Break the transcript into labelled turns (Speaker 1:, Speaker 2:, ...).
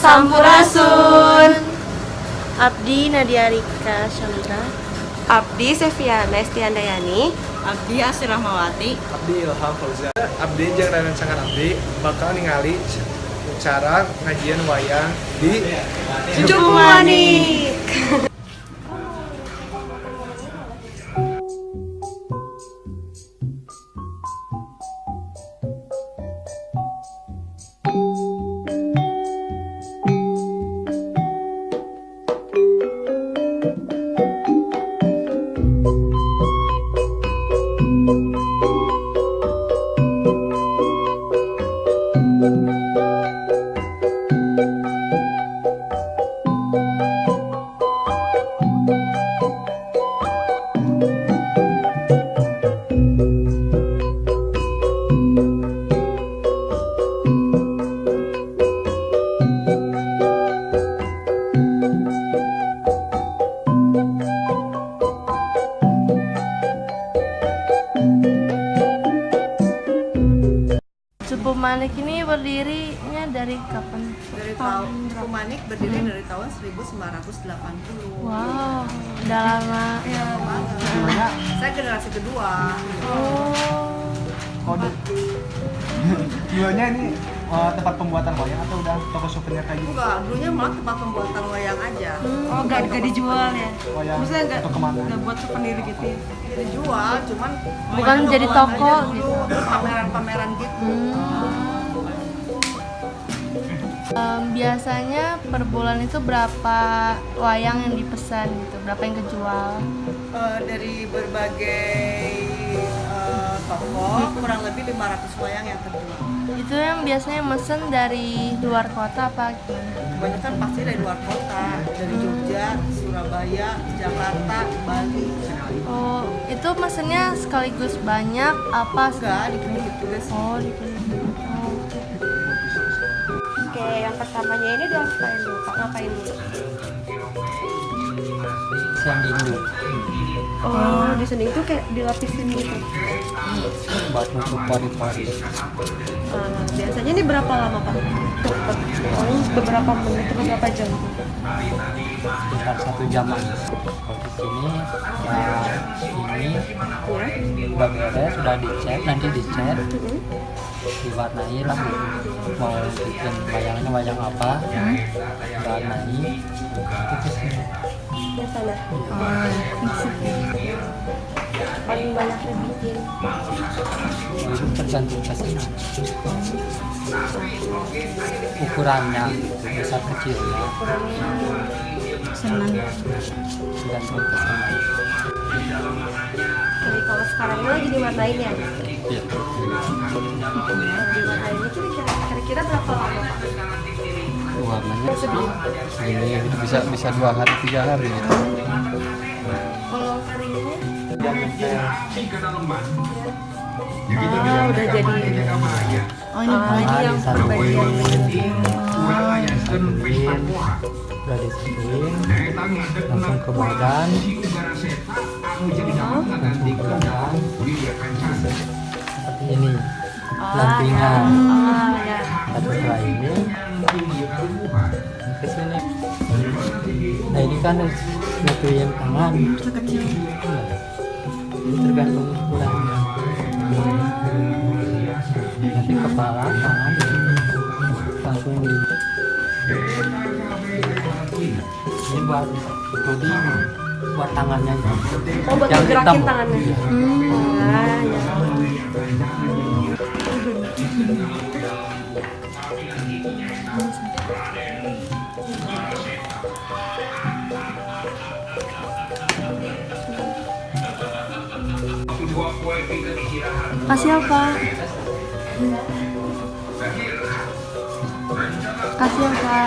Speaker 1: Sampurasun. Abdi Nadia Rika Chandra.
Speaker 2: Abdi Seviana Estiandayani.
Speaker 3: Abdi Asri Rahmawati.
Speaker 4: Abdi Ilham Fauzan. Abdi jeung Rarencangan Abdi bakal ningali cara ngajian wayang di
Speaker 2: Cukup Manik.
Speaker 1: Cukup Manik ini berdirinya dari kapan?
Speaker 3: Dari tahun Cukup Manik berdiri dari tahun 1980.
Speaker 1: Wow, udah lama.
Speaker 3: Ya, banget. Saya generasi kedua.
Speaker 4: kode. Dulunya ini tempat pembuatan wayang atau udah toko souvenir kayak gitu?
Speaker 3: Enggak, dulunya malah tempat pembuatan wayang aja.
Speaker 1: Oh, gak dijual ya?
Speaker 4: Wayang
Speaker 3: Maksudnya nggak
Speaker 4: untuk kemana?
Speaker 3: buat souvenir gitu ya? Dijual, cuman
Speaker 1: Bukan jadi toko
Speaker 3: aja dulu,
Speaker 1: gitu.
Speaker 3: terus pameran-pameran gitu.
Speaker 1: Biasanya per bulan itu berapa wayang yang dipesan gitu? Berapa yang kejual?
Speaker 3: Dari berbagai toko, kurang lebih 500 wayang yang terjual.
Speaker 1: Itu yang biasanya mesen dari luar kota apa gimana?
Speaker 3: Kebanyakan pasti dari luar kota, dari Jogja, Surabaya, Jakarta, Bali.
Speaker 1: Oh, itu mesennya sekaligus banyak apa?
Speaker 3: Enggak, dikit-dikit juga sih.
Speaker 1: Oh, dipilih. Oh, oke.
Speaker 2: Oke, yang pertamanya ini diapain dulu? Pak, ngapain dulu?
Speaker 5: Sandindu
Speaker 2: Oh, di sini tuh kayak dilapisin gitu.
Speaker 5: buat nutup pori-pori.
Speaker 2: Biasanya ini berapa lama, Pak? Cepet. Oh, ini beberapa menit atau berapa jam?
Speaker 5: Sekitar 1 jaman. Kalau di sini ini
Speaker 2: Ya.
Speaker 5: udah beres, sudah dicat, nanti dicat, diwarnai lah gitu. Mau bikin wayangnya wayang apa, diwarnai, itu ke sini.
Speaker 2: Ke sana. Paling banyak bikin.
Speaker 5: Itu tergantung pesanan. Ukurannya gitu, besar kecilnya. Tergantung pesanan.
Speaker 2: Jadi kalau sekarang ini lagi diwarnain ya?
Speaker 5: Iya.
Speaker 2: Diwarnain ini kira-kira berapa lama, Pak?
Speaker 5: Warnanya segini bisa 2 hari 3 hari gitu.
Speaker 2: Kalau keringnya?
Speaker 1: Udah jadi. Oh, ini
Speaker 2: yang
Speaker 5: disatuin,
Speaker 2: bagian
Speaker 5: udah disatuin, langsung ke badan, seperti ini lantingan.
Speaker 1: ya.
Speaker 5: Setelah ini ke sini. Nah ini kan nyatuin tangan kecil. Ini tergantung ukurannya. Nanti kepala tangan langsung di. Ini buat coding, buat tangannya.
Speaker 2: Oh, buat
Speaker 5: Yang
Speaker 2: gerakin
Speaker 5: hitam.
Speaker 2: tangannya.
Speaker 5: Iya.
Speaker 2: Ya.
Speaker 1: Kasih apa? Kasih apa?